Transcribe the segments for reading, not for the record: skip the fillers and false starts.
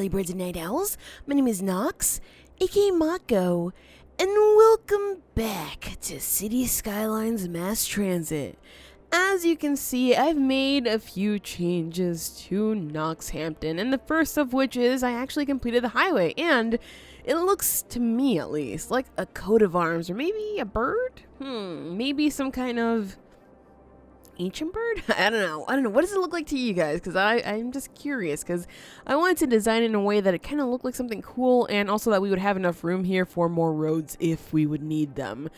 early birds and night owls. My name is Nox, aka Mako, and welcome back to City Skylines Mass Transit. As you can see, I've made a few changes to Noxhampton, and the first of which is I actually completed the highway, and it looks, to me at least, like a coat of arms, or maybe a bird? Maybe some kind of ancient bird? I don't know. What does it look like to you guys? Because I'm just curious, because I wanted to design it in a way that it kind of looked like something cool, and also that we would have enough room here for more roads if we would need them.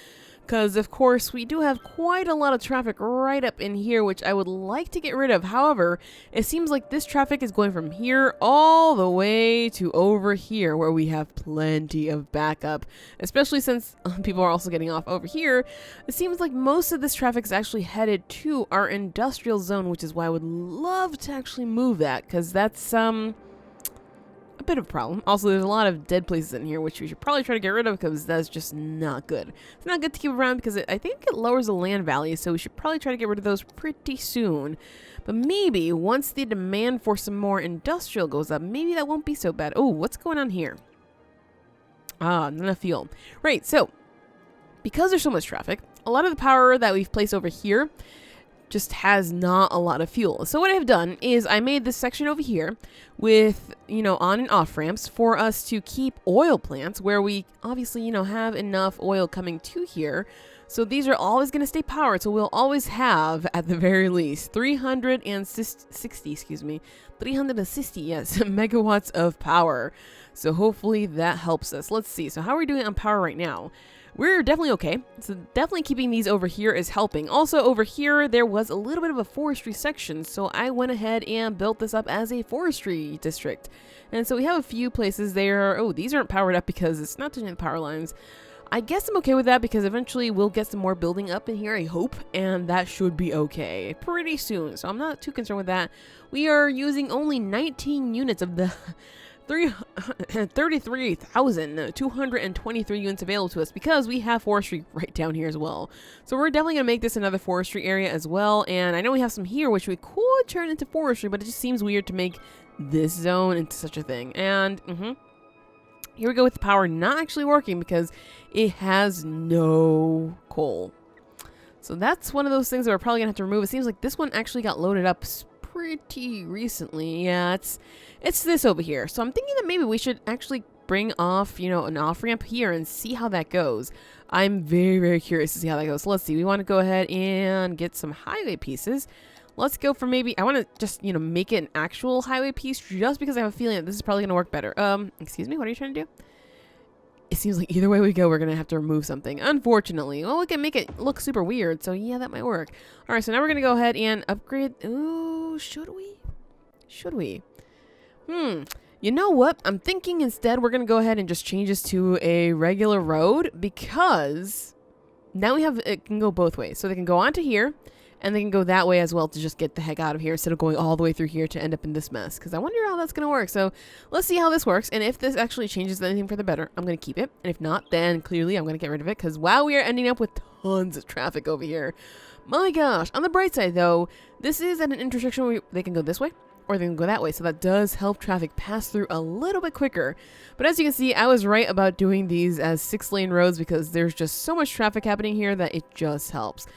Because, of course, we do have quite a lot of traffic right up in here, which I would like to get rid of. However, it seems like this traffic is going from here all the way to over here, where we have plenty of backup. Especially since people are also getting off over here. It seems like most of this traffic is actually headed to our industrial zone, which is why I would love to actually move that, because that's, a bit of a problem. Also, there's a lot of dead places in here, which we should probably try to get rid of because that's just not good. It's not good to keep around because I think it lowers the land value, so we should probably try to get rid of those pretty soon. But maybe once the demand for some more industrial goes up, maybe that won't be so bad. Oh, what's going on here? Ah, not enough fuel. Right, so because there's so much traffic, a lot of the power that we've placed over here just has not a lot of fuel. So what I've done is I made this section over here with, on and off ramps for us to keep oil plants where we obviously, have enough oil coming to here. So these are always going to stay powered. So we'll always have, at the very least, 360 megawatts of power. So hopefully that helps us. Let's see. So how are we doing on power right now? We're definitely okay. So definitely keeping these over here is helping. Also over here, there was a little bit of a forestry section. So I went ahead and built this up as a forestry district. And so we have a few places there. Oh, these aren't powered up because it's not touching the power lines. I guess I'm okay with that because eventually we'll get some more building up in here, I hope. And that should be okay pretty soon. So I'm not too concerned with that. We are using only 19 units of the 33,223 units available to us because we have forestry right down here as well. So we're definitely going to make this another forestry area as well. And I know we have some here which we could turn into forestry, but it just seems weird to make this zone into such a thing. And here we go with the power not actually working because it has no coal. So that's one of those things that we're probably going to have to remove. It seems like this one actually got loaded up pretty recently. Yeah, it's this over here. So I'm thinking that maybe we should actually bring off, an off-ramp here and see how that goes. I'm very, very curious to see how that goes. So let's see. We want to go ahead and get some highway pieces. Let's go for maybe, I want to just, make it an actual highway piece just because I have a feeling that this is probably going to work better. Excuse me, what are you trying to do? It seems like either way we go, we're going to have to remove something. Unfortunately. Well, we can make it look super weird. So yeah, that might work. All right, so now we're going to go ahead and upgrade. Ooh, should we? Should we? You know what? I'm thinking instead we're going to go ahead and just change this to a regular road because now we have, it can go both ways. So they can go onto here and they can go that way as well to just get the heck out of here instead of going all the way through here to end up in this mess. Because I wonder how that's going to work. So let's see how this works. And if this actually changes anything for the better, I'm going to keep it. And if not, then clearly I'm going to get rid of it. Because wow, we are ending up with tons of traffic over here. My gosh. On the bright side, though, this is at an intersection where they can go this way or they can go that way. So that does help traffic pass through a little bit quicker. But as you can see, I was right about doing these as 6-lane roads because there's just so much traffic happening here that it just helps.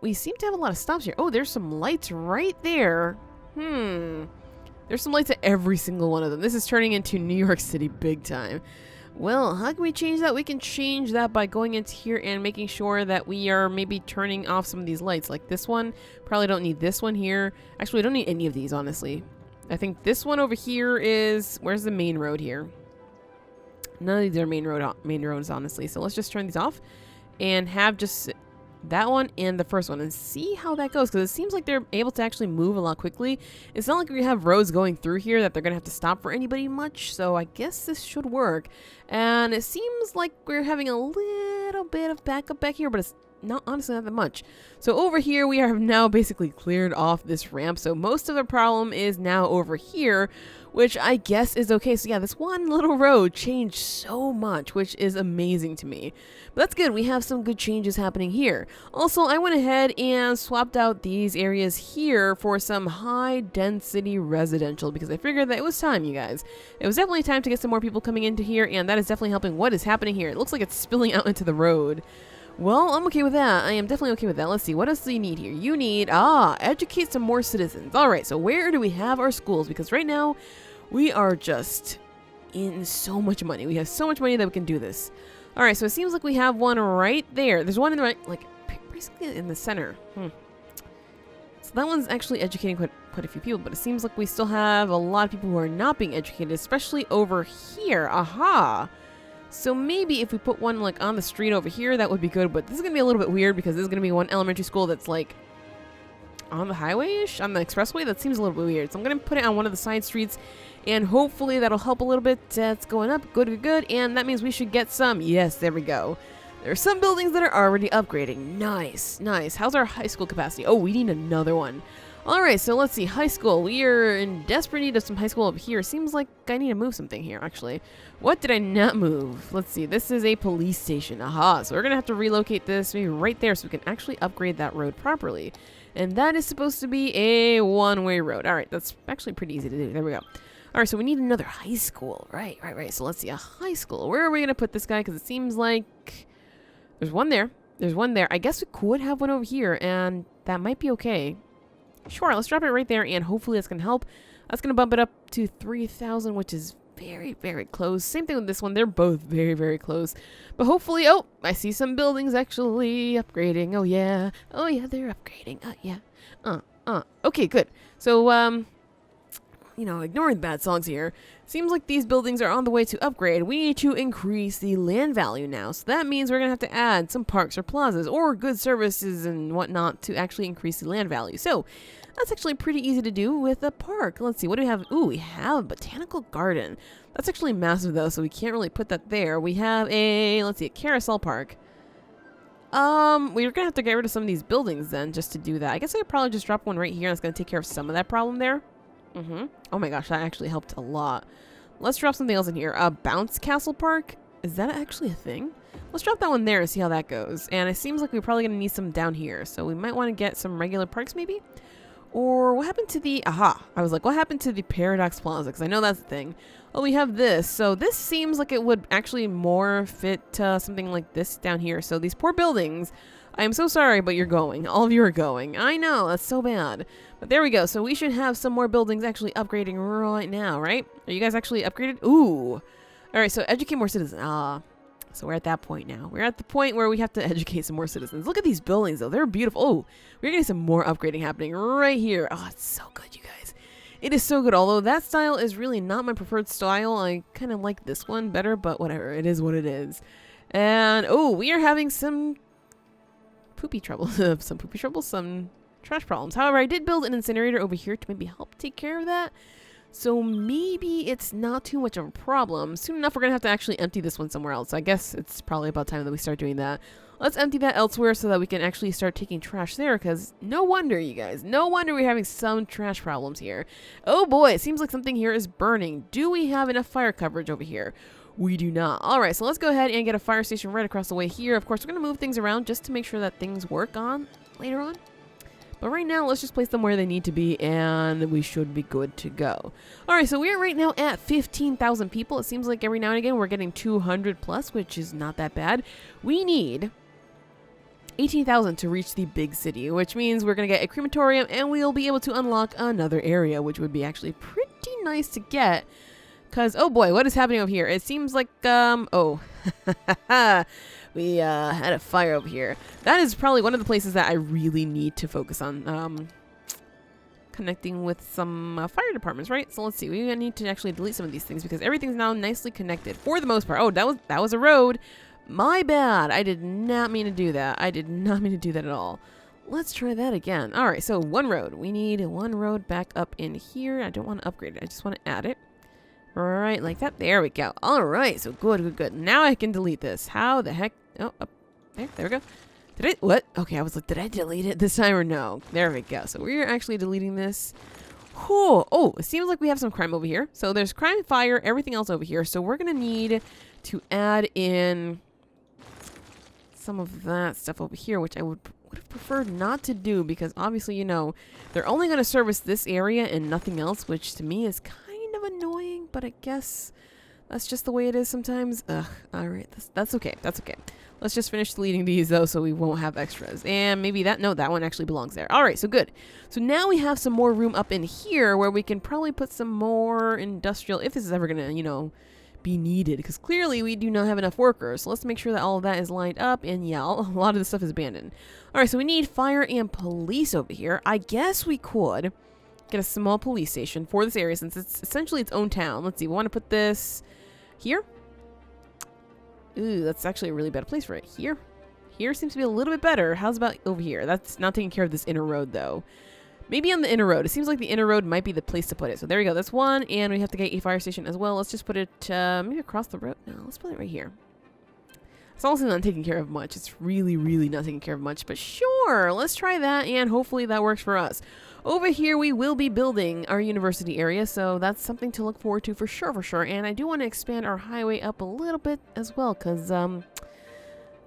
We seem to have a lot of stops here. Oh, there's some lights right there. There's some lights at every single one of them. This is turning into New York City big time. Well, how can we change that? We can change that by going into here and making sure that we are maybe turning off some of these lights. Like this one. Probably don't need this one here. Actually, we don't need any of these, honestly. I think this one over here is... Where's the main road here? None of these are main roads, honestly. So let's just turn these off and have just... that one and the first one and see how that goes because it seems like they're able to actually move a lot quickly. It's not like we have roads going through here that they're gonna have to stop for anybody much, so I guess this should work. And it seems like we're having a little bit of backup back here, but it's honestly not that much. So over here, we have now basically cleared off this ramp. So most of the problem is now over here, which I guess is okay. So yeah, this one little road changed so much, which is amazing to me. But that's good. We have some good changes happening here. Also, I went ahead and swapped out these areas here for some high density residential because I figured that it was time, you guys. It was definitely time to get some more people coming into here, and that is definitely helping what is happening here. It looks like it's spilling out into the road. Well, I'm okay with that. I am definitely okay with that. Let's see. What else do you need here? You need, educate some more citizens. All right, so where do we have our schools? Because right now, we are just in so much money. We have so much money that we can do this. All right, so it seems like we have one right there. There's one in the right, like, basically in the center. So that one's actually educating quite a few people, but it seems like we still have a lot of people who are not being educated, especially over here. Aha! So maybe if we put one like on the street over here, that would be good. But this is going to be a little bit weird because this is going to be one elementary school that's like on the highway-ish, on the expressway. That seems a little bit weird. So I'm going to put it on one of the side streets and hopefully that'll help a little bit. It's going up. Good, good, good. And that means we should get some. Yes, there we go. There are some buildings that are already upgrading. Nice, nice. How's our high school capacity? Oh, we need another one. All right, so let's see. High school. We are in desperate need of some high school over here. Seems like I need to move something here, actually. What did I not move? Let's see. This is a police station. Aha. So we're going to have to relocate this maybe right there so we can actually upgrade that road properly. And that is supposed to be a one-way road. All right, that's actually pretty easy to do. There we go. All right, so we need another high school. Right. So let's see. A high school. Where are we going to put this guy? Because it seems like there's one there. There's one there. I guess we could have one over here, and that might be okay. Sure, let's drop it right there, and hopefully that's going to help. That's going to bump it up to 3,000, which is very, very close. Same thing with this one. They're both very, very close. But hopefully, oh, I see some buildings actually upgrading. Oh, yeah. Oh, yeah, they're upgrading. Oh, yeah. Okay, good. So, you know, ignoring the bad songs here, seems like these buildings are on the way to upgrade. We need to increase the land value now. So that means we're going to have to add some parks or plazas or good services and whatnot to actually increase the land value. So that's actually pretty easy to do with a park. Let's see, what do we have? Ooh, we have a botanical garden. That's actually massive though, so we can't really put that there. We have a, let's see, a carousel park. We're gonna have to get rid of some of these buildings then just to do that. I guess I could probably just drop one right here. That's gonna take care of some of that problem there. Oh my gosh, that actually helped a lot. Let's drop something else in here. Bounce Castle Park. Is that actually a thing? Let's drop that one there and see how that goes. And it seems like we're probably gonna need some down here. So we might want to get some regular parks maybe. Or what happened to the, I was like, what happened to the Paradox Plaza? Because I know that's the thing. Oh, we have this. So this seems like it would actually more fit something like this down here. So these poor buildings, I am so sorry, but you're going. All of you are going. I know, that's so bad. But there we go. So we should have some more buildings actually upgrading right now, right? Are you guys actually upgraded? Ooh. All right, so educate more citizens. So we're at that point now. We're at the point where we have to educate some more citizens. Look at these buildings, though. They're beautiful. Oh, we're getting some more upgrading happening right here. Oh, it's so good, you guys. It is so good. Although that style is really not my preferred style. I kind of like this one better, but whatever. It is what it is. And, oh, we are having some poopy trouble. Some trash problems. However, I did build an incinerator over here to maybe help take care of that. So maybe it's not too much of a problem. Soon enough, we're going to have to actually empty this one somewhere else. So I guess it's probably about time that we start doing that. Let's empty that elsewhere so that we can actually start taking trash there. Because no wonder, you guys. No wonder we're having some trash problems here. Oh boy, it seems like something here is burning. Do we have enough fire coverage over here? We do not. All right, so let's go ahead and get a fire station right across the way here. Of course, we're going to move things around just to make sure that things work on later on. But right now, let's just place them where they need to be, and we should be good to go. All right, so we are right now at 15,000 people. It seems like every now and again we're getting 200 plus, which is not that bad. We need 18,000 to reach the big city, which means we're going to get a crematorium, and we'll be able to unlock another area, which would be actually pretty nice to get. Because, oh boy, what is happening over here? It seems like, we had a fire over here. That is probably one of the places that I really need to focus on. Connecting with some fire departments, right? So let's see. We need to actually delete some of these things because everything's now nicely connected for the most part. Oh, that was a road. My bad. I did not mean to do that. I did not mean to do that at all. Let's try that again. All right, so one road. We need one road back up in here. I don't want to upgrade it. I just want to add it. All right, like that. There we go. All right, so good. Now I can delete this. How the heck? Oh, up there. There we go. Did I, what? Okay, I was like, did I delete it this time or no? There we go. So we're actually deleting this. Whew. Oh, it seems like we have some crime over here. So there's crime, fire, everything else over here. So we're going to need to add in some of that stuff over here, which I would have preferred not to do because obviously, you know, they're only going to service this area and nothing else, which to me is kind of annoying, but I guess that's just the way it is sometimes. Ugh. All right. That's okay. That's okay. Let's just finish deleting these though so we won't have extras. And maybe that, no, that one actually belongs there. All right, so good. So now we have some more room up in here where we can probably put some more industrial, if this is ever gonna, you know, be needed. Because clearly we do not have enough workers. So let's make sure that all of that is lined up. And yeah, a lot of this stuff is abandoned. All right, so we need fire and police over here. I guess we could get a small police station for this area since it's essentially its own town. Let's see, we want to put this here. Ooh, that's actually a really bad place for it. Here? Here seems to be a little bit better. How's about over here? That's not taking care of this inner road, though. Maybe on the inner road. It seems like the inner road might be the place to put it. So there we go. That's one. And we have to get a fire station as well. Let's just put it maybe across the road. No, let's put it right here. It's also not taking care of much. It's really, really not taking care of much. But sure, let's try that. And hopefully that works for us. Over here, we will be building our university area, so that's something to look forward to for sure, for sure. And I do want to expand our highway up a little bit as well, because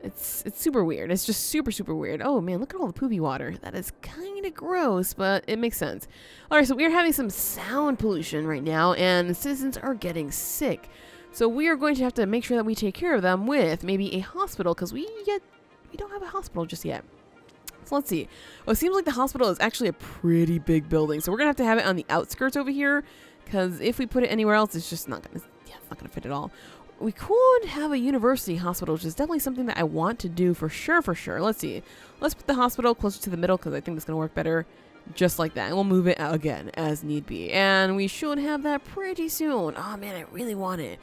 it's super weird. It's just super, super weird. Oh, man, look at all the poopy water. That is kind of gross, but it makes sense. All right, so we're having some sound pollution right now, and citizens are getting sick. So we are going to have to make sure that we take care of them with maybe a hospital, because we don't have a hospital just yet. So let's see. Oh, it seems like the hospital is actually a pretty big building. So we're going to have it on the outskirts over here. Because if we put it anywhere else, it's just not going to, yeah, it's not going to fit at all. We could have a university hospital, which is definitely something that I want to do for sure, for sure. Let's see. Let's put the hospital closer to the middle because I think that's going to work better. Just like that. And we'll move it out again as need be. And we should have that pretty soon. Oh, man, I really want it.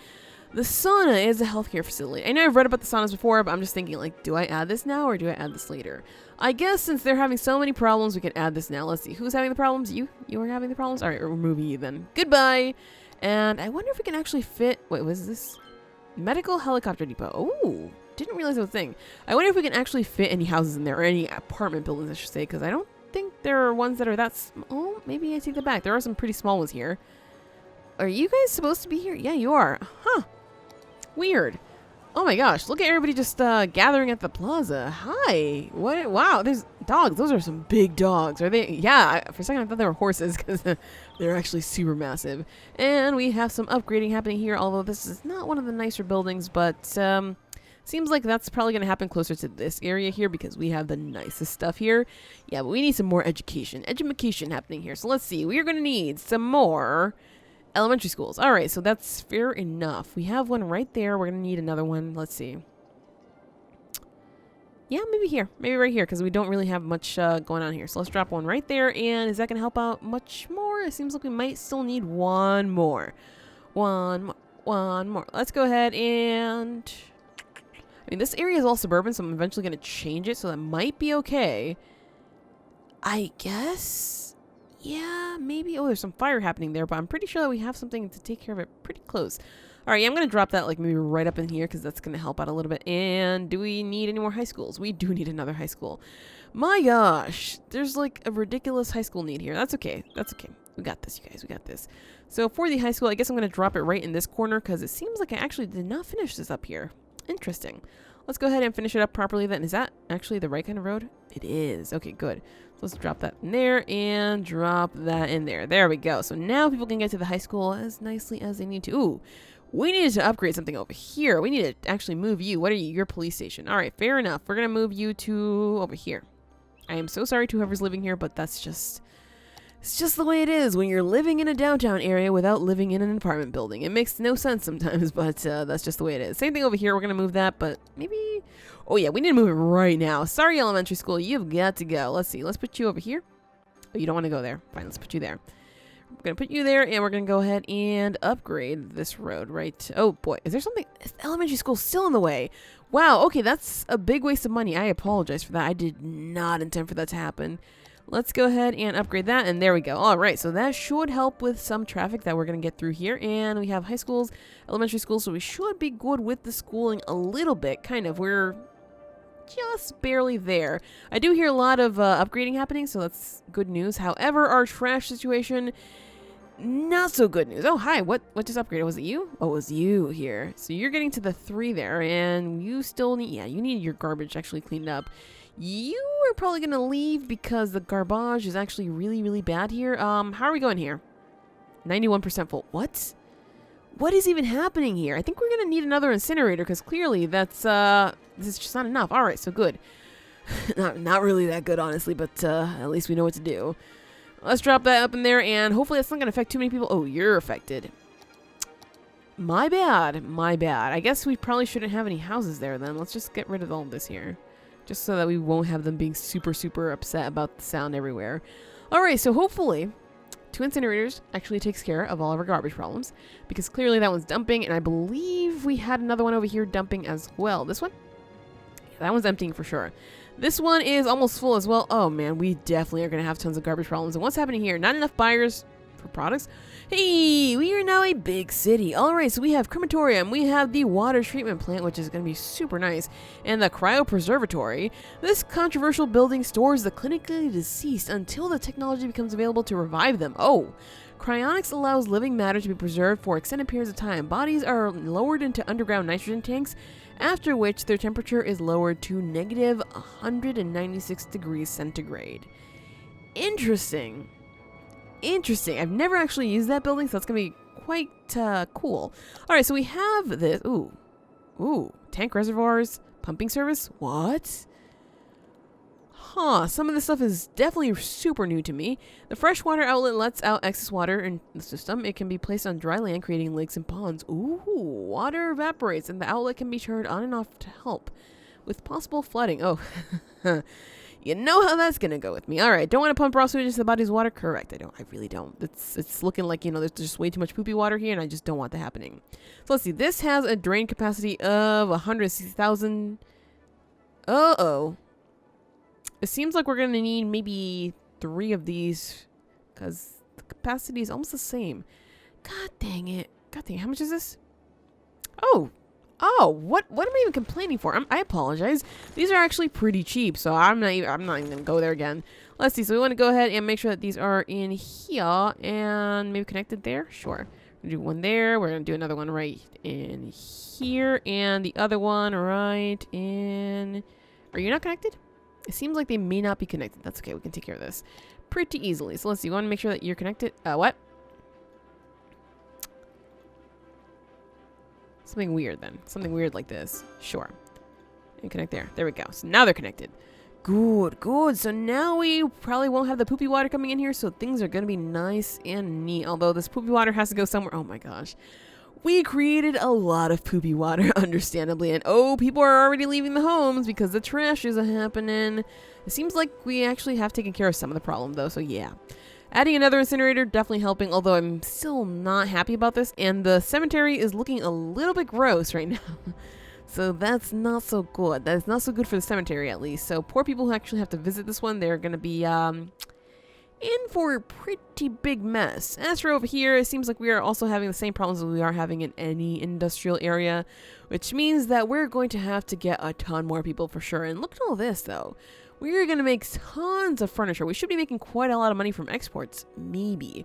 The sauna is a healthcare facility. I know I've read about the saunas before, but I'm just thinking, like, do I add this now or do I add this later? I guess since they're having so many problems, we can add this now. Let's see. Who's having the problems? You? You are having the problems? All right, we're removing you then. Goodbye. And I wonder if we can actually fit... Wait, what is this? Medical helicopter depot. Oh, didn't realize it was a thing. I wonder if we can actually fit any houses in there, or any apartment buildings, I should say, because I don't think there are ones that are that small. Oh, maybe I take that back. There are some pretty small ones here. Are you guys supposed to be here? Yeah, you are. Huh. Weird. Oh my gosh, look at everybody just gathering at the plaza. Hi. What? Wow, there's dogs. Those are some big dogs. Are they? Yeah, for a second I thought they were horses because they're actually super massive. And we have some upgrading happening here, although this is not one of the nicer buildings, but seems like that's probably going to happen closer to this area here because we have the nicest stuff here. Yeah, but we need some more education happening here. So let's see. We are going to need some more elementary schools. All right, so that's fair enough. We have one right there. We're going to need another one. Let's see. Yeah, maybe here. Maybe right here because we don't really have much going on here. So let's drop one right there. And is that going to help out much more? It seems like we might still need one more. One more. Let's go ahead and... I mean, this area is all suburban, so I'm eventually going to change it. So that might be okay. I guess... Yeah, maybe. Oh, there's some fire happening there, but I'm pretty sure that we have something to take care of it pretty close. All right, yeah, I'm going to drop that like maybe right up in here because that's going to help out a little bit. And do we need any more high schools? We do need another high school. My gosh, there's like a ridiculous high school need here. That's okay. That's okay. We got this, you guys. We got this. So for the high school, I guess I'm going to drop it right in this corner because it seems like I actually did not finish this up here. Interesting. Let's go ahead and finish it up properly then. Is that actually the right kind of road? It is. Okay, good. So let's drop that in there and drop that in there. There we go. So now people can get to the high school as nicely as they need to. Ooh, we needed to upgrade something over here. We need to actually move you. What are you? Your police station. All right, fair enough. We're going to move you to over here. I am so sorry to whoever's living here, but that's just... It's just the way it is when you're living in a downtown area without living in an apartment building. It makes no sense sometimes, but that's just the way it is. Same thing over here. We're going to move that, but maybe... Oh, yeah, we need to move it right now. Sorry, elementary school. You've got to go. Let's see. Let's put you over here. Oh, you don't want to go there. Fine, let's put you there. We're going to put you there, and we're going to go ahead and upgrade this road, right? Oh, boy. Is there something? Is the elementary school still in the way? Wow, okay, that's a big waste of money. I apologize for that. I did not intend for that to happen. Let's go ahead and upgrade that, and there we go. All right, so that should help with some traffic that we're going to get through here, and we have high schools, elementary schools, so we should be good with the schooling a little bit, kind of. We're just barely there. I do hear a lot of upgrading happening, so that's good news. However, our trash situation, not so good news. Oh, hi. What just upgraded? Was it you? Oh, it was you here. So you're getting to the 3 there, and you still need, yeah, you need your garbage actually cleaned up. You are probably going to leave because the garbage is actually really, really bad here. How are we going here? 91% full. What? What is even happening here? I think we're going to need another incinerator because clearly that's, this is just not enough. All right, so good. not really that good, honestly, but at least we know what to do. Let's drop that up in there, and hopefully that's not going to affect too many people. Oh, you're affected. My bad. My bad. I guess we probably shouldn't have any houses there then. Let's just get rid of all of this here. Just so that we won't have them being super, super upset about the sound everywhere. All right, so hopefully 2 incinerators actually takes care of all of our garbage problems, because clearly that one's dumping, and I believe we had another one over here dumping as well. This one? Yeah, that one's emptying for sure. This one is almost full as well. Oh man, we definitely are going to have tons of garbage problems. And what's happening here? Not enough buyers for products. Hey, we are now a big city. All right, so we have crematorium, we have the water treatment plant, which is going to be super nice, and the cryopreservatory. This controversial building stores the clinically deceased until the technology becomes available to revive them. Oh, cryonics allows living matter to be preserved for extended periods of time. Bodies are lowered into underground nitrogen tanks, after which their temperature is lowered to negative 196 degrees centigrade. Interesting. Interesting. I've never actually used that building, so that's going to be quite cool. All right, so we have this. Ooh. Tank reservoirs, pumping service. What? Huh. Some of this stuff is definitely super new to me. The freshwater outlet lets out excess water in the system. It can be placed on dry land, creating lakes and ponds. Ooh. Water evaporates, and the outlet can be turned on and off to help with possible flooding. Oh. You know how that's going to go with me. All right, don't want to pump raw sewage into the body's water? Correct, I don't. I really don't. It's looking like, you know, there's just way too much poopy water here, and I just don't want that happening. So let's see. This has a drain capacity of 160,000. Uh-oh. It seems like we're going to need maybe 3 of these because the capacity is almost the same. God dang it. God dang it. How much is this? Oh, what am I even complaining for? I apologize. These are actually pretty cheap, so I'm not even gonna go there again. Let's see. So we want to go ahead and make sure that these are in here and maybe connected there. Sure. We're gonna do one there. We're gonna do another one right in here, and the other one right in. Are you not connected? It seems like they may not be connected. That's okay. We can take care of this pretty easily. So let's see. We want to make sure that you're connected. What? Something weird then. Something weird like this. Sure. And connect there. There we go. So now they're connected. Good, good. So now we probably won't have the poopy water coming in here, so things are going to be nice and neat. Although this poopy water has to go somewhere. Oh my gosh. We created a lot of poopy water, understandably. And oh, people are already leaving the homes because the trash is happening. It seems like we actually have taken care of some of the problem, though. So yeah. Adding another incinerator, definitely helping, although I'm still not happy about this. And the cemetery is looking a little bit gross right now. So that's not so good. That is not so good for the cemetery, at least. So poor people who actually have to visit this one, they're going to be in for a pretty big mess. As for over here, it seems like we are also having the same problems that we are having in any industrial area, which means that we're going to have to get a ton more people for sure. And look at all this, though. We're going to make tons of furniture. We should be making quite a lot of money from exports. Maybe.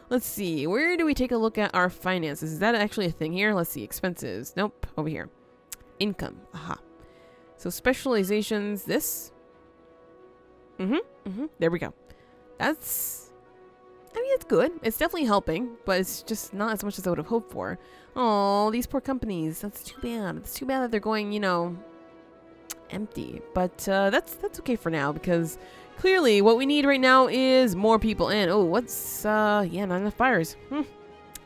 Let's see. Where do we take a look at our finances? Is that actually a thing here? Let's see. Expenses. Nope. Over here. Income. Aha. So specializations. This. There we go. That's... I mean, it's good. It's definitely helping, but it's just not as much as I would have hoped for. Oh, these poor companies. That's too bad. It's too bad that they're going, you know... empty, but that's okay for now, because clearly what we need right now is more people in. Oh, what's yeah, not enough buyers.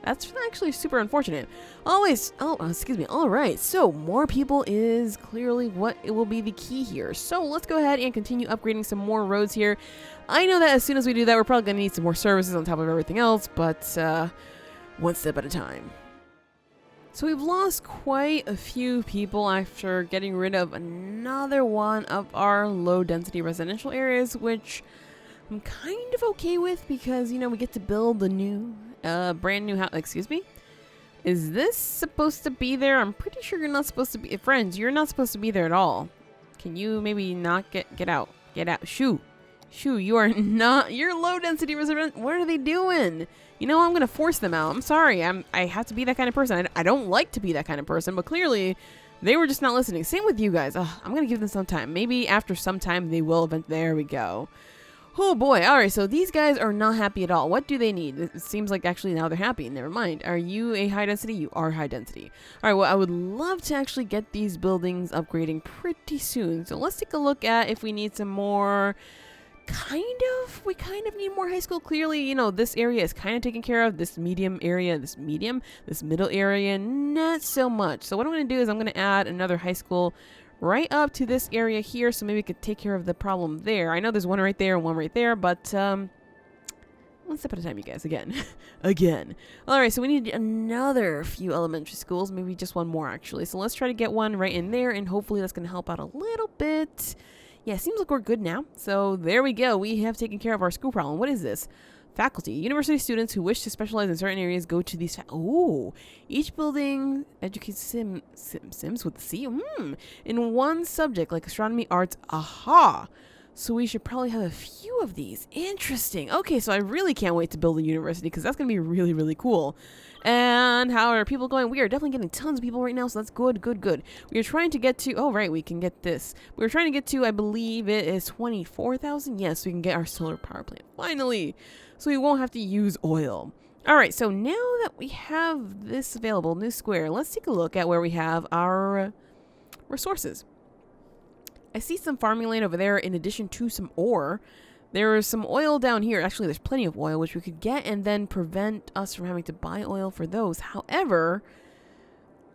That's actually super unfortunate. Excuse me. All right, so more people is clearly what it will be the key here. So let's go ahead and continue upgrading some more roads here. I know that as soon as we do that, we're probably gonna need some more services on top of everything else, but one step at a time. So we've lost quite a few people after getting rid of another one of our low-density residential areas, which I'm kind of okay with because, you know, we get to build a new, brand new house. Excuse me? Is this supposed to be there? I'm pretty sure you're not supposed to be. Friends, you're not supposed to be there at all. Can you maybe not get out? Get out. Shoo. Shoo, you are not... You're low density resident. What are they doing? You know, I'm going to force them out. I'm sorry. I have to be that kind of person. I don't like to be that kind of person, but clearly they were just not listening. Same with you guys. Ugh, I'm going to give them some time. Maybe after some time they will eventually... There we go. Oh boy. All right. So these guys are not happy at all. What do they need? It seems like actually now they're happy. Never mind. Are you a high density? You are high density. All right. Well, I would love to actually get these buildings upgrading pretty soon. So let's take a look at if we need some more... We kind of need more high school. Clearly, you know, this area is kind of taken care of. This medium area, this middle area, not so much. So what I'm going to do is I'm going to add another high school right up to this area here. So maybe we could take care of the problem there. I know there's one right there and one right there, but one step at a time, you guys. Again. Again. All right, so we need another few elementary schools. Maybe just one more, actually. So let's try to get one right in there, and hopefully that's going to help out a little bit. Yeah, seems like we're good now. So there we go. We have taken care of our school problem. What is this? Faculty. University students who wish to specialize in certain areas go to these... Oh, each building educates sims with C? In one subject, like astronomy, arts. Aha! So we should probably have a few of these. Interesting. Okay, so I really can't wait to build a university because that's going to be really, really cool. And how are people going? We are definitely getting tons of people right now, so that's good, good, good. We are trying to get to... Oh, right, we can get this. We were trying to get to, I believe it is 24,000. Yes, we can get our solar power plant. Finally! So we won't have to use oil. All right, so now that we have this available, new square, let's take a look at where we have our resources. I see some farming land over there in addition to some ore. There is some oil down here. Actually, there's plenty of oil, which we could get and then prevent us from having to buy oil for those. However,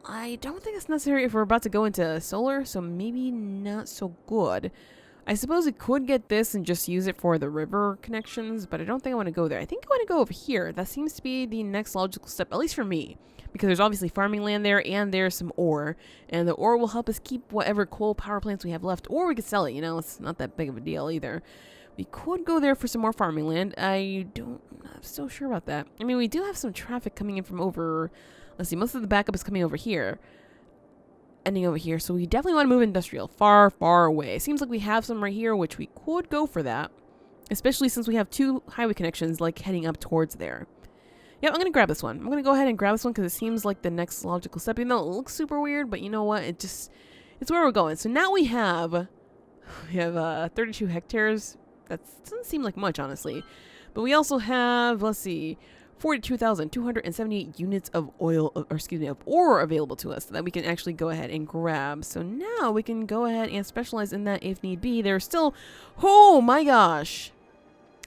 I don't think it's necessary if we're about to go into solar, so maybe not so good. I suppose we could get this and just use it for the river connections, but I don't think I want to go there. I think I want to go over here. That seems to be the next logical step, at least for me, because there's obviously farming land there and there's some ore, and the ore will help us keep whatever coal power plants we have left, or we could sell it, you know, it's not that big of a deal either. We could go there for some more farming land. I'm not so sure about that. I mean, we do have some traffic coming in from over, let's see, most of the backup is coming over here. Ending over here. So we definitely want to move industrial far, far away. It seems like we have some right here, which we could go for that. Especially since we have two highway connections, like, heading up towards there. Yeah, I'm going to grab this one. I'm going to go ahead and grab this one because it seems like the next logical step. Even though it looks super weird, but you know what? It's where we're going. So now we have 32 hectares. That doesn't seem like much, honestly. But we also have, let's see, 42,278 units of oil, or excuse me, of ore available to us that we can actually go ahead and grab. So now we can go ahead and specialize in that if need be. There's still, oh my gosh.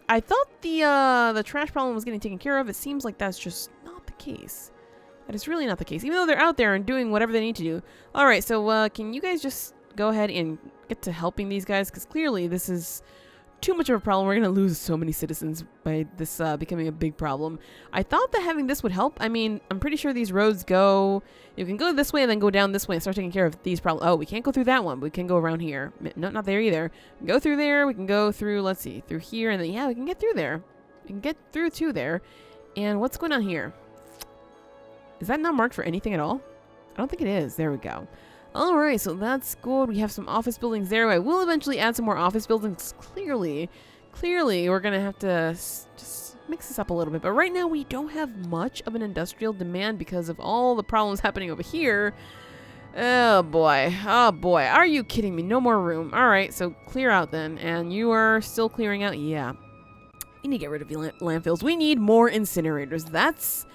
I thought the trash problem was getting taken care of. It seems like that's just not the case. That is really not the case, even though they're out there and doing whatever they need to do. All right, so can you guys just go ahead and get to helping these guys? Because clearly this is too much of a problem. We're going to lose so many citizens by this becoming a big problem. I thought that having this would help. I mean, I'm pretty sure these roads go... You can go this way and then go down this way and start taking care of these problems. Oh, we can't go through that one, but we can go around here. No, not there either. Go through there. We can go through, let's see, through here. And then, yeah, we can get through there. We can get through to there. And what's going on here? Is that not marked for anything at all? I don't think it is. There we go. Alright, so that's good. We have some office buildings there. I will eventually add some more office buildings. Clearly, we're going to have to just mix this up a little bit. But right now, we don't have much of an industrial demand because of all the problems happening over here. Oh, boy. Oh, boy. Are you kidding me? No more room. Alright, so clear out then. And you are still clearing out? Yeah. We need to get rid of landfills. We need more incinerators. That's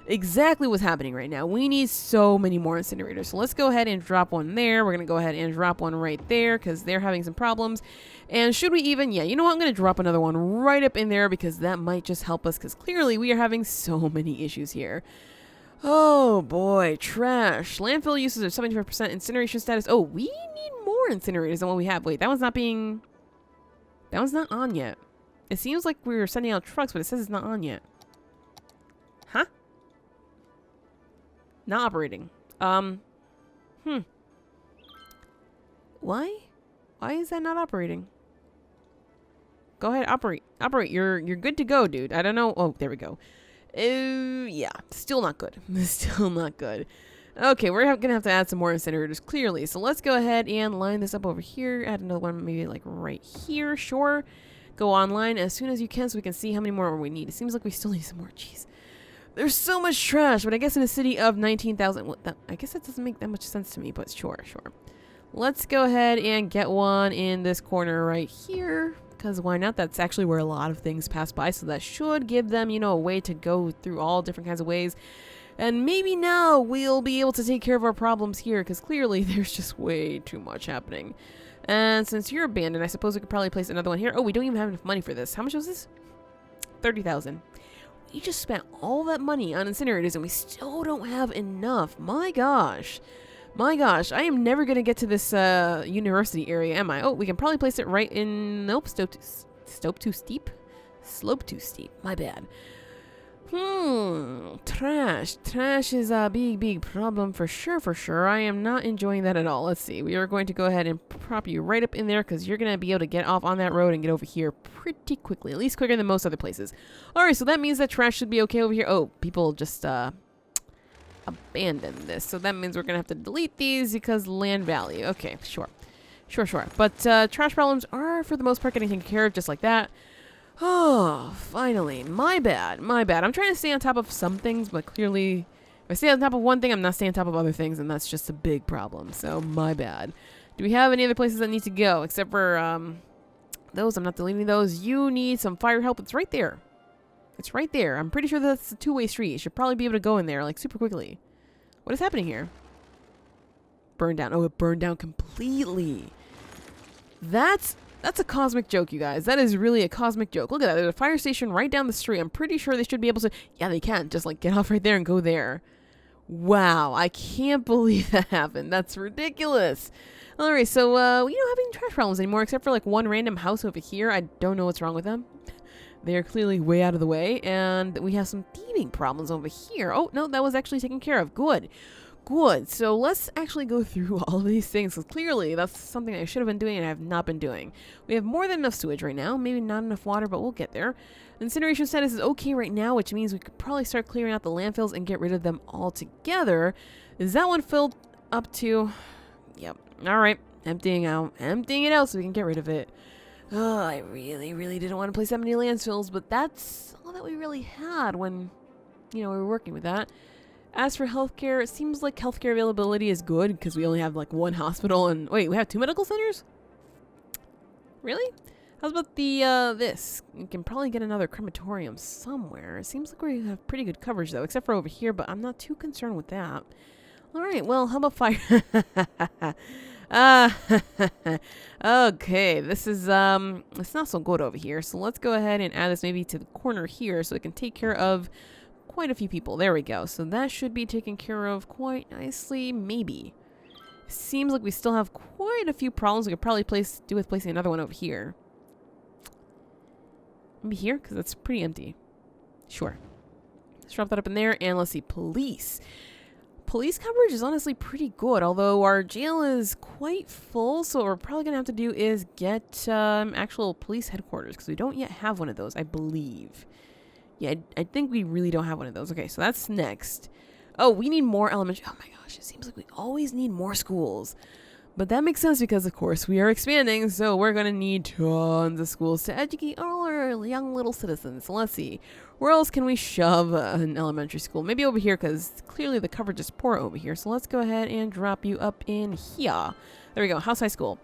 exactly what's happening right now. We need so many more incinerators. So let's go ahead and drop one there. We're going to go ahead and drop one right there because they're having some problems. And should we even... Yeah, you know what? I'm going to drop another one right up in there because that might just help us because clearly we are having so many issues here. Oh boy, trash. Landfill uses are 75% incineration status. Oh, we need more incinerators than what we have. Wait, that one's not being... That one's not on yet. It seems like we were sending out trucks, but it says it's not on yet. Huh? Not operating. Why? Why is that not operating? Go ahead, operate. Operate. You're good to go, dude. I don't know. Oh, there we go. Yeah, still not good. Still not good. Okay, we're gonna have to add some more incinerators, clearly. So let's go ahead and line this up over here. Add another one, maybe like right here. Sure. Go online as soon as you can so we can see how many more we need. It seems like we still need some more. Jeez. There's so much trash, but I guess in a city of 19,000... Well, I guess that doesn't make that much sense to me, but sure. Let's go ahead and get one in this corner right here. Because why not? That's actually where a lot of things pass by, so that should give them, you know, a way to go through all different kinds of ways. And maybe now we'll be able to take care of our problems here, because clearly there's just way too much happening. And since you're abandoned, I suppose we could probably place another one here. Oh, we don't even have enough money for this. How much was this? 30,000. We just spent all that money on incinerators, and we still don't have enough. My gosh. My gosh, I am never going to get to this university area, am I? Oh, we can probably place it right in... Nope, slope too steep? Slope too steep. My bad. Trash. Trash is a big problem for sure. I am not enjoying that at all. Let's see. We are going to go ahead and prop you right up in there because you're going to be able to get off on that road and get over here pretty quickly. At least quicker than most other places. Alright, so that means that trash should be okay over here. Oh, people just abandon this. So that means we're going to have to delete these because land value. Okay, sure. But trash problems are, for the most part, getting taken care of just like that. Oh, finally. My bad. I'm trying to stay on top of some things, but clearly, if I stay on top of one thing, I'm not staying on top of other things, and that's just a big problem. So, my bad. Do we have any other places that need to go? Except for, those. I'm not deleting those. You need some fire help. It's right there. I'm pretty sure that's a two-way street. You should probably be able to go in there, like, super quickly. What is happening here? Burned down. Oh, it burned down completely. That's a cosmic joke, you guys. That is really a cosmic joke. Look at that. There's a fire station right down the street. I'm pretty sure they should be able to... Yeah, they can. Just, like, get off right there and go there. Wow. I can't believe that happened. That's ridiculous. Alright, so, we don't have any trash problems anymore, except for, like, one random house over here. I don't know what's wrong with them. They are clearly way out of the way. And we have some thieving problems over here. Oh, no, that was actually taken care of. Good. So let's actually go through all of these things, because clearly that's something I should have been doing and I have not been doing. We have more than enough sewage right now. Maybe not enough water, but we'll get there. Incineration status is okay right now, which means we could probably start clearing out the landfills and get rid of them altogether. Is that one filled up to... Yep. Alright. Emptying it out so we can get rid of it. Oh, I really didn't want to place that many landfills, but that's all that we really had when, you know, we were working with that. As for healthcare, it seems like healthcare availability is good because we only have like one hospital and... Wait, we have 2 medical centers? Really? How's about the, this? We can probably get another crematorium somewhere. It seems like we have pretty good coverage though, except for over here, but I'm not too concerned with that. Alright, well, how about fire? Okay, this is, it's not so good over here. So let's go ahead and add this maybe to the corner here so it can take care of quite a few people. There we go. So that should be taken care of quite nicely, maybe. Seems like we still have quite a few problems. We could probably do with placing another one over here. Maybe here, because that's pretty empty. Sure. Let's drop that up in there, and let's see. Police. Police coverage is honestly pretty good, although our jail is quite full, so what we're probably going to have to do is get actual police headquarters, because we don't yet have one of those, I believe. Yeah, I think we really don't have one of those. Okay, so that's next. Oh, we need more elementary... Oh my gosh, it seems like we always need more schools. But that makes sense because, of course, we are expanding, so we're going to need tons of schools to educate all our young little citizens. So let's see. Where else can we shove an elementary school? Maybe over here, because clearly the coverage is poor over here. So let's go ahead and drop you up in here. There we go. House high school.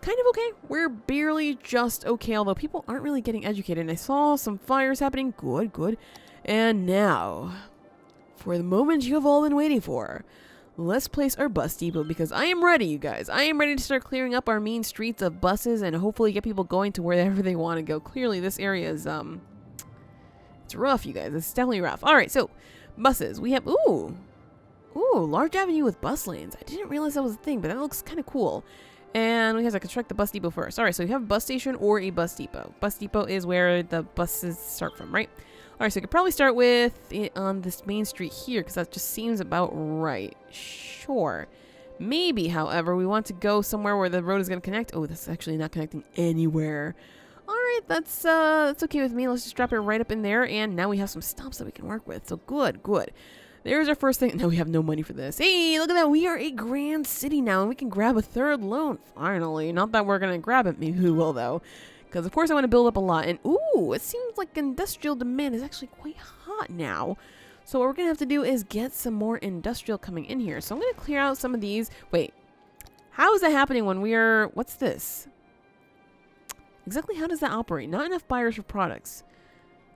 Kind of okay. We're barely just okay, although people aren't really getting educated. And I saw some fires happening. Good. And now, for the moment you have all been waiting for, let's place our bus depot, because I am ready, you guys. I am ready to start clearing up our main streets of buses and hopefully get people going to wherever they want to go. Clearly, this area is, it's rough, you guys. It's definitely rough. All right, so buses. We have, ooh, large avenue with bus lanes. I didn't realize that was a thing, but that looks kind of cool. And we have to construct the bus depot first. All right, so we have a bus station or a bus depot. Bus depot is where the buses start from, right? All right, so we could probably start with it on this main street here because that just seems about right. Sure. Maybe, however, we want to go somewhere where the road is going to connect. Oh, this is actually not connecting anywhere. All right, that's okay with me. Let's just drop it right up in there, and now we have some stops that we can work with. So good. There's our first thing. Now we have no money for this. Hey, look at that. We are a grand city now, and we can grab a third loan, finally. Not that we're going to grab it. Maybe we will, though. Because, of course, I want to build up a lot. And, ooh, it seems like industrial demand is actually quite hot now. So what we're going to have to do is get some more industrial coming in here. So I'm going to clear out some of these. Wait. How is that happening when we're... What's this? Exactly how does that operate? Not enough buyers for products.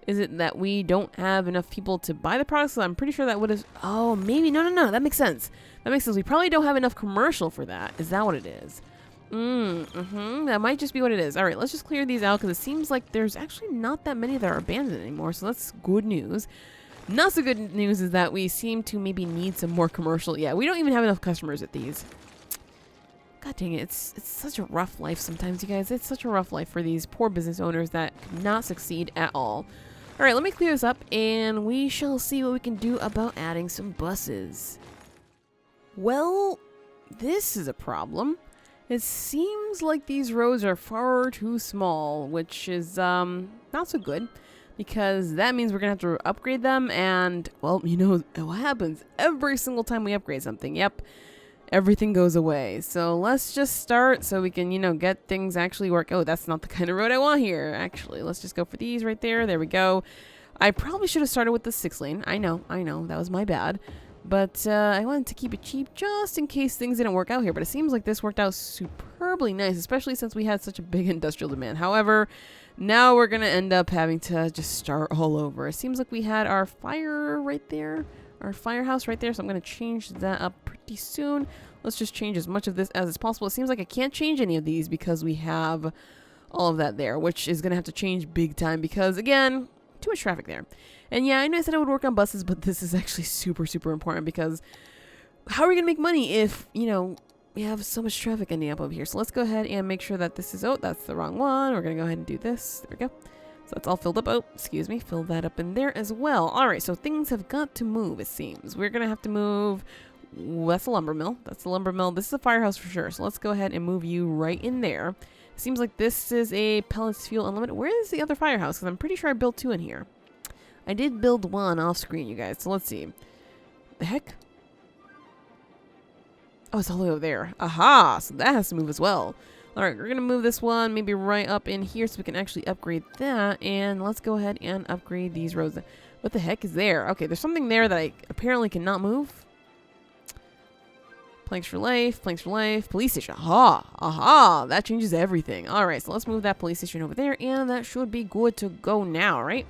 Is it that we don't have enough people to buy the products? So I'm pretty sure that would have... Oh, maybe. No. That makes sense. That makes sense. We probably don't have enough commercial for that. Is that what it is? That might just be what it is. All right, let's just clear these out because it seems like there's actually not that many that are abandoned anymore. So that's good news. Not so good news is that we seem to maybe need some more commercial. Yeah, we don't even have enough customers at these. God dang it. It's such a rough life sometimes, you guys. It's such a rough life for these poor business owners that could not succeed at all. All right, let me clear this up, and we shall see what we can do about adding some buses. Well, this is a problem. It seems like these roads are far too small, which is not so good, because that means we're going to have to upgrade them, and, well, you know what happens every single time we upgrade something. Yep. Everything goes away. So let's just start so we can, you know, get things actually work. Oh, that's not the kind of road I want here. Actually, let's just go for these right there. There we go. I probably should have started with the 6-lane. I know. That was my bad. But I wanted to keep it cheap just in case things didn't work out here. But it seems like this worked out superbly nice, especially since we had such a big industrial demand. However, now we're going to end up having to just start all over. It seems like we had our fire right there. Our firehouse right there, so I'm going to change that up pretty soon. Let's just change as much of this as is possible. It seems like I can't change any of these because we have all of that there, which is going to have to change big time because, again, too much traffic there. And yeah, I know I said I would work on buses, but this is actually super, super important because how are we going to make money if, you know, we have so much traffic ending up over here? So let's go ahead and make sure that this is, oh, that's the wrong one. We're going to go ahead and do this. There we go. So that's all filled up. Oh, excuse me. Fill that up in there as well. All right. So things have got to move, it seems. We're going to have to move. That's a lumber mill. That's a lumber mill. This is a firehouse for sure. So let's go ahead and move you right in there. It seems like this is a pellets fuel unlimited. Where is the other firehouse? Because I'm pretty sure I built 2 in here. I did build 1 off screen, you guys. So let's see. The heck? Oh, it's all the way over there. Aha. So that has to move as well. All right, we're going to move this one maybe right up in here so we can actually upgrade that. And let's go ahead and upgrade these roads. What the heck is there? Okay, there's something there that I apparently cannot move. Planks for life, police station. Aha, that changes everything. All right, so let's move that police station over there. And that should be good to go now, right?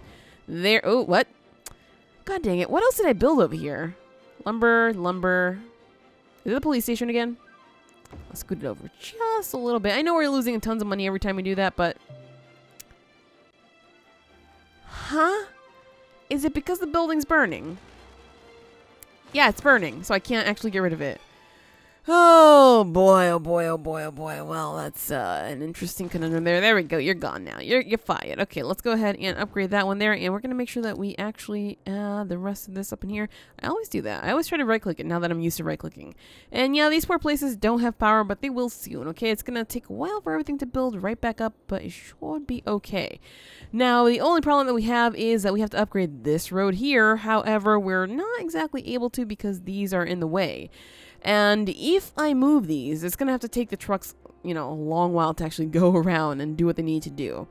There. Oh, what? God dang it. What else did I build over here? Lumber. Is it the police station again? Let's scoot it over just a little bit. I know we're losing tons of money every time we do that, but... Huh? Is it because the building's burning? Yeah, it's burning, so I can't actually get rid of it. Oh boy. Well, that's an interesting conundrum there. There we go. You're gone now. You're fired. Okay, let's go ahead and upgrade that one there. And we're going to make sure that we actually add the rest of this up in here. I always do that. I always try to right-click it now that I'm used to right-clicking. And yeah, these poor places don't have power, but they will soon. Okay, it's going to take a while for everything to build right back up, but it should be okay. Now, the only problem that we have is that we have to upgrade this road here. However, we're not exactly able to because these are in the way. And if I move these, it's going to have to take the trucks, you know, a long while to actually go around and do what they need to do.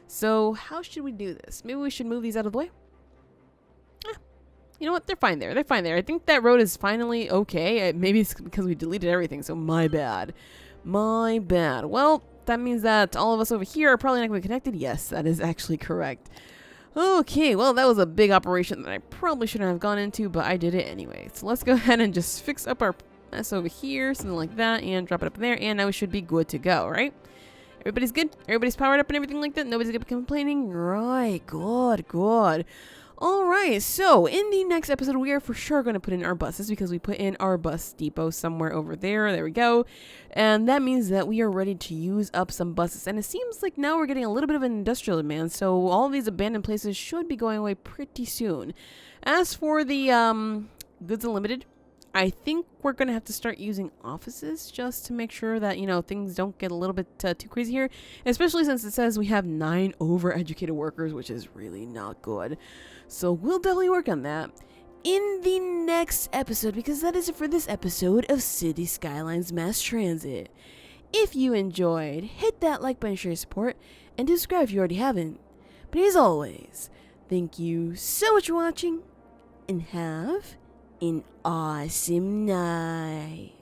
So how should we do this? Maybe we should move these out of the way? You know what? They're fine there. I think that road is finally okay. Maybe it's because we deleted everything, so my bad. Well, that means that all of us over here are probably not going to be connected. Yes, that is actually correct. Okay, well, that was a big operation that I probably shouldn't have gone into, but I did it anyway. So let's go ahead and just fix up our mess over here, something like that, and drop it up there, and now we should be good to go, right? Everybody's good? Everybody's powered up and everything like that? Nobody's gonna be complaining? Right, good. Alright, so in the next episode, we are for sure going to put in our buses because we put in our bus depot somewhere over there. There we go. And that means that we are ready to use up some buses. And it seems like now we're getting a little bit of an industrial demand, so all of these abandoned places should be going away pretty soon. As for the goods unlimited, I think we're going to have to start using offices just to make sure that, you know, things don't get a little bit too crazy here, especially since it says we have 9 overeducated workers, which is really not good. So we'll definitely work on that. in the next episode, because that is it for this episode of City Skylines Mass Transit. If you enjoyed, hit that like button, share your support, and do subscribe if you already haven't. But as always, thank you so much for watching, and have an awesome night.